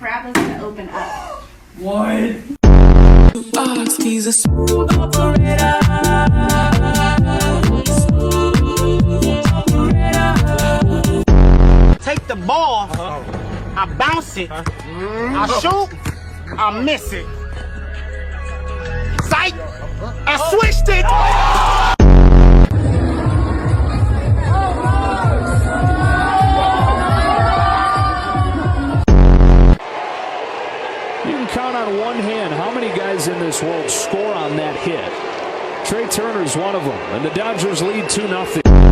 crap is gonna open up. What? He's a smooth operator. Take the ball, I bounce it, I shoot, I miss it. Psych! I switched it! You can count on one hand how many guys in this world score on that hit. Trey Turner's one of them, and the Dodgers lead 2-0.